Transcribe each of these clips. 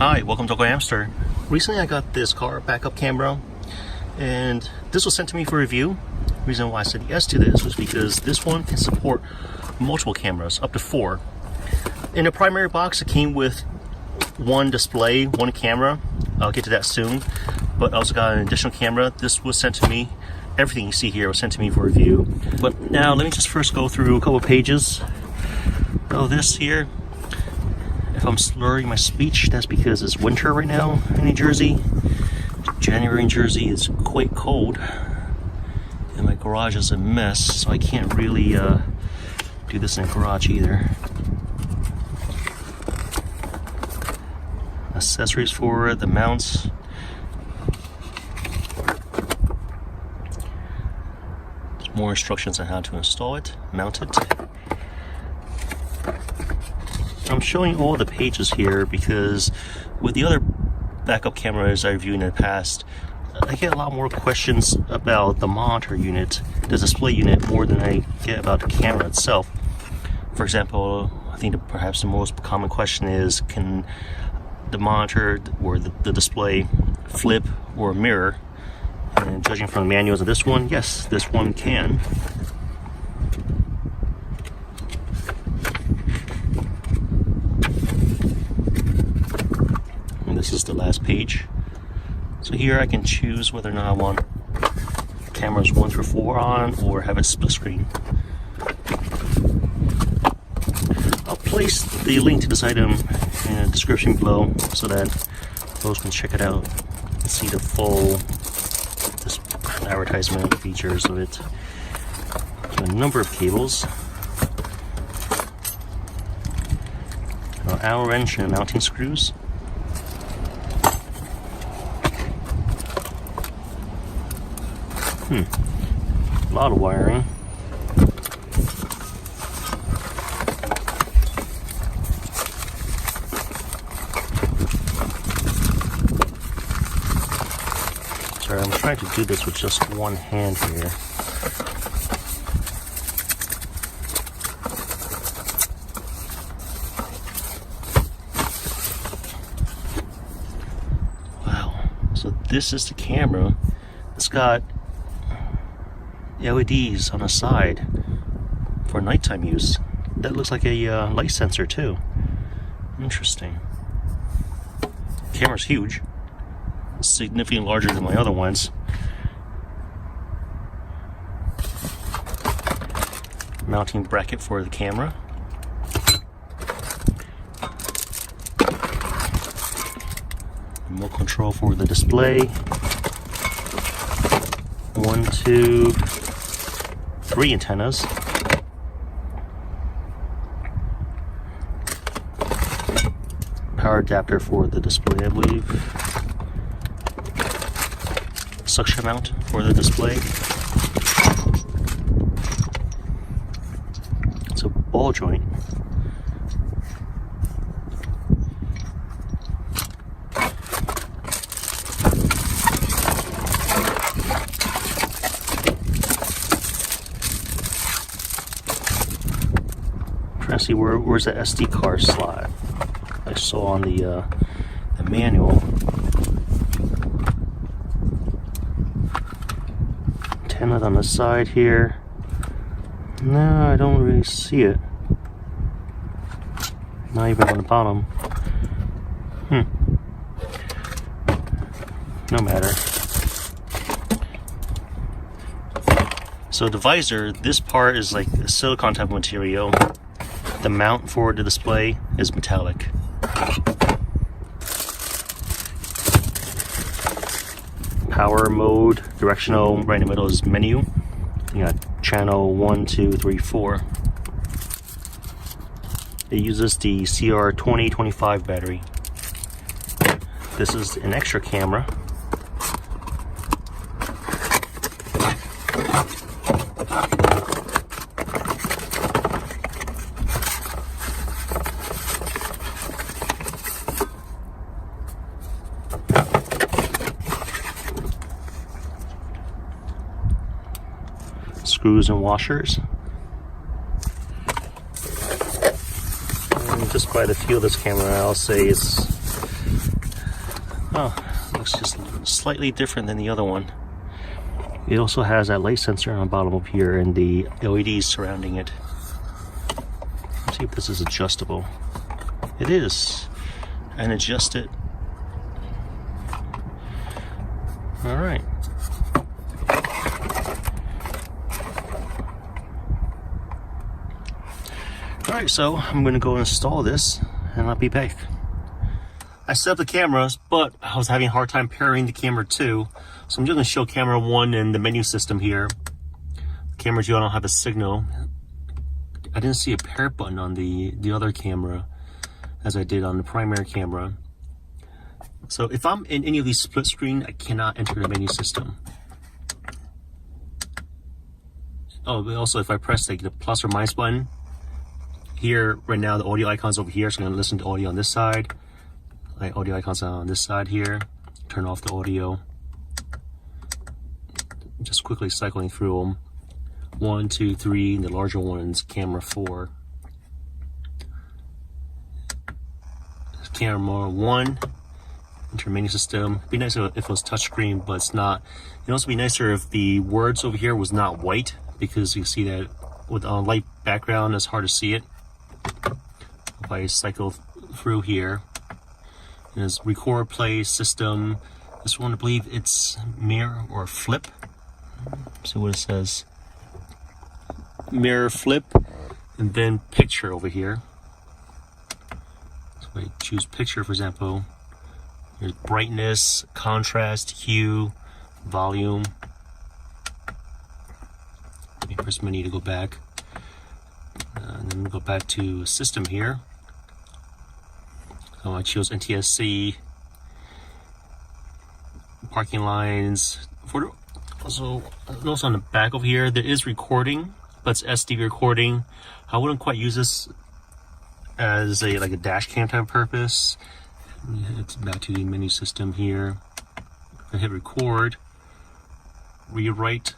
Hi, welcome to AwkwardHamster. Recently I got this car backup camera and this was sent to me for review. The reason why I said yes to this was because this one can support multiple cameras, up to 4. In the primary box it came with one display, one camera. I'll get to that soon. But I also got an additional camera. This was sent to me. Everything you see here was sent to me for review. But now let me just first go through a couple pages of this here. If I'm slurring my speech, that's because it's winter right now in New Jersey. January in Jersey is quite cold, and my garage is a mess, so I can't really do this in a garage either. Accessories for it, the mounts. There's more instructions on how to install it, mount it. I'm showing all the pages here because with the other backup cameras I reviewed in the past, I get a lot more questions about the monitor unit, the display unit, more than I get about the camera itself. For example, I think perhaps the most common question is, can the monitor or the display flip or mirror? And judging from the manuals of this one, yes, this one can. This is the last page. So here I can choose whether or not I want cameras 1 through 4 on or have it split screen. I'll place the link to this item in the description below so that those can check it out and see the full advertisement features of it. So a number of cables, an Allen wrench and mounting screws. A lot of wiring. Sorry, I'm trying to do this with just one hand here. Wow. So this is the camera. It's got LEDs on the side for nighttime use. That looks like a light sensor too. Interesting. Camera's huge. It's significantly larger than my other ones. Mounting bracket for the camera. Remote control for the display. 1, 2, 3 antennas. Power adapter for the display, I believe. Suction mount for the display. It's a ball joint. Trying to see where's the SD card slot I saw on the manual. Antenna on the side here. No, I don't really see it. Not even on the bottom. No matter. So the visor, this part is like a silicone type of material. The mount for the display is metallic. Power mode, directional, right in the middle is menu. You got channel 1, 2, 3, 4. It uses the CR2025 battery. This is an extra camera. Screws and washers. And just by the feel of this camera, I'll say it's Oh, looks just slightly different than the other one. It also has that light sensor on the bottom of here and the LEDs surrounding it. Let's see if this is adjustable. It is. And adjust it. All right. All right, so I'm going to go install this and I'll be back. I set up the cameras, but I was having a hard time pairing the camera 2. So I'm just going to show camera 1 and the menu system here. Camera 2, I don't have a signal. I didn't see a pair button on the other camera as I did on the primary camera. So if I'm in any of these split screen, I cannot enter the menu system. Oh, but also if I press like the plus or minus button, here right now the audio icon's over here, so I'm going to listen to audio on this side. Like audio icons on this side here. Turn off the audio. Just quickly cycling through them. 1, 2, 3, and the larger one's camera 4. Camera 1, enter menu system. It'd be nicer if it was touchscreen, but it's not. It'd also be nicer if the words over here was not white, because you see that with a light background, it's hard to see it. If I cycle through here, there's record, play, system. This one, I believe it's mirror or flip. See what it says. Mirror, flip, and then picture over here. So I choose picture, for example. There's brightness, contrast, hue, volume. Let me press menu to go back. And then go back to system here. So I chose NTSC, parking lines. Also on the back over here, there is recording, but it's SD recording. I wouldn't quite use this as like a dash cam type of purpose. It's back to the menu system here. I hit record, rewrite.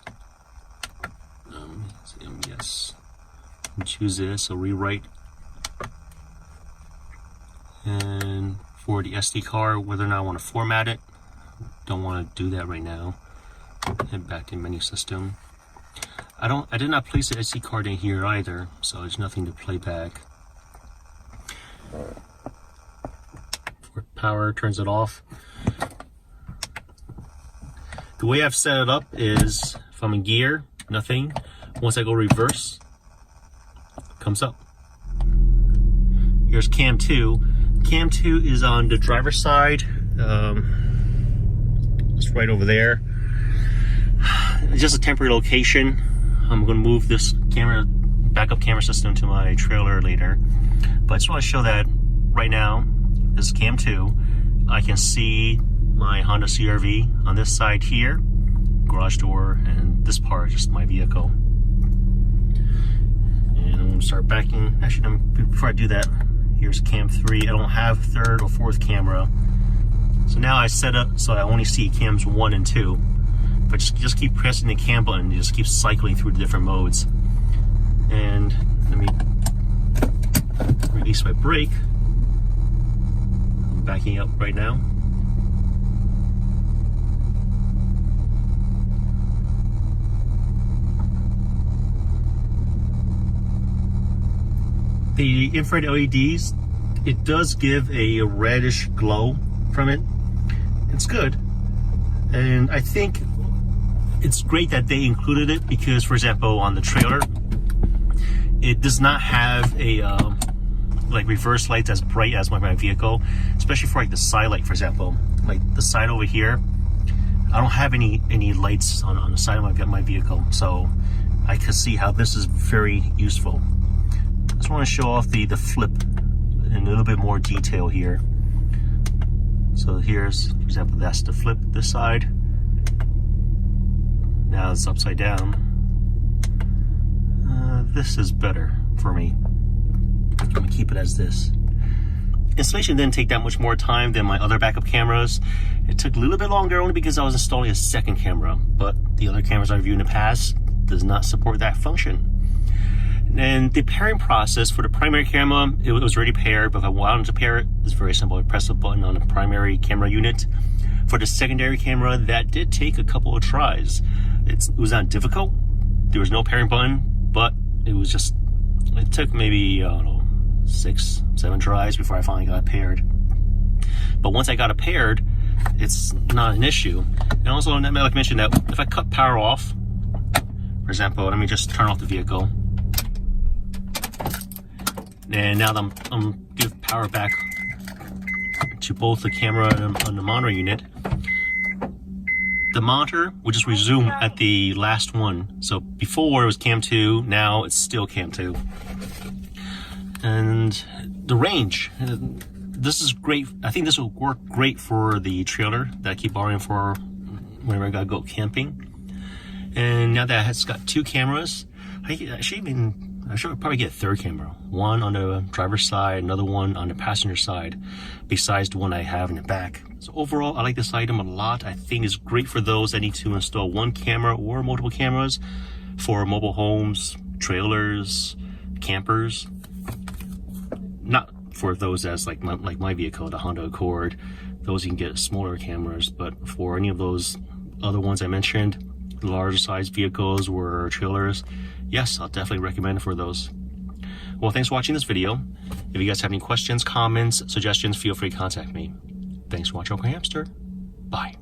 Yes, and choose this. So rewrite. And for the SD card, whether or not I want to format it, don't want to do that right now. Head back to menu system. I did not place the SD card in here either, so there's nothing to play back. For power, turns it off. The way I've set it up is if I'm in gear, nothing. Once I go reverse, it comes up. Here's cam 2. Cam 2 is on the driver's side. It's right over there. It's just a temporary location. I'm going to move this backup camera system to my trailer later. But I just want to show that right now, this is cam 2. I can see my Honda CR-V on this side here, garage door, and this part is just my vehicle. And I'm going to start backing. Actually, before I do that, here's cam 3. I don't have third or fourth camera. So now I set up so I only see cams 1 and 2. But just keep pressing the cam button, you just keep cycling through the different modes. And let me release my brake. I'm backing up right now. The infrared LEDs, it does give a reddish glow from it. It's good. And I think it's great that they included it because, for example, on the trailer, it does not have a like reverse lights as bright as my vehicle, especially for like the side light, for example. Like the side over here, I don't have any lights on the side of my vehicle, so I can see how this is very useful. I just want to show off the flip in a little bit more detail here. So here's, for example, that's the flip this side. Now it's upside down. This is better for me. I'm gonna keep it as this. Installation didn't take that much more time than my other backup cameras. It took a little bit longer only because I was installing a second camera, but the other cameras I reviewed in the past does not support that function. And the pairing process for the primary camera, it was already paired, but if I wanted to pair it, it's very simple. I press a button on the primary camera unit. For the secondary camera, that did take a couple of tries. It was not difficult. There was no pairing button, but it took maybe, I don't know, 6, 7 tries before I finally got it paired. But once I got it paired, it's not an issue. And also, I'd like to mention that if I cut power off, for example, let me just turn off the vehicle. And now that I'm give power back to both the camera and the monitor unit, the monitor will just resume at the last one. So before it was cam 2, now it's still cam 2. And the range, this is great. I think this will work great for the trailer that I keep borrowing for whenever I gotta go camping. And now that it's got 2 cameras, I should probably get a third camera. One on the driver's side, another one on the passenger side, besides the one I have in the back. So overall, I like this item a lot. I think it's great for those that need to install 1 camera or multiple cameras for mobile homes, trailers, campers. Not for those that's like my vehicle, the Honda Accord. Those you can get smaller cameras, but for any of those other ones I mentioned, larger size vehicles or trailers, yes, I'll definitely recommend it for those. Well, thanks for watching this video. If you guys have any questions, comments, suggestions, feel free to contact me. Thanks for watching AwkwardHamster. Bye.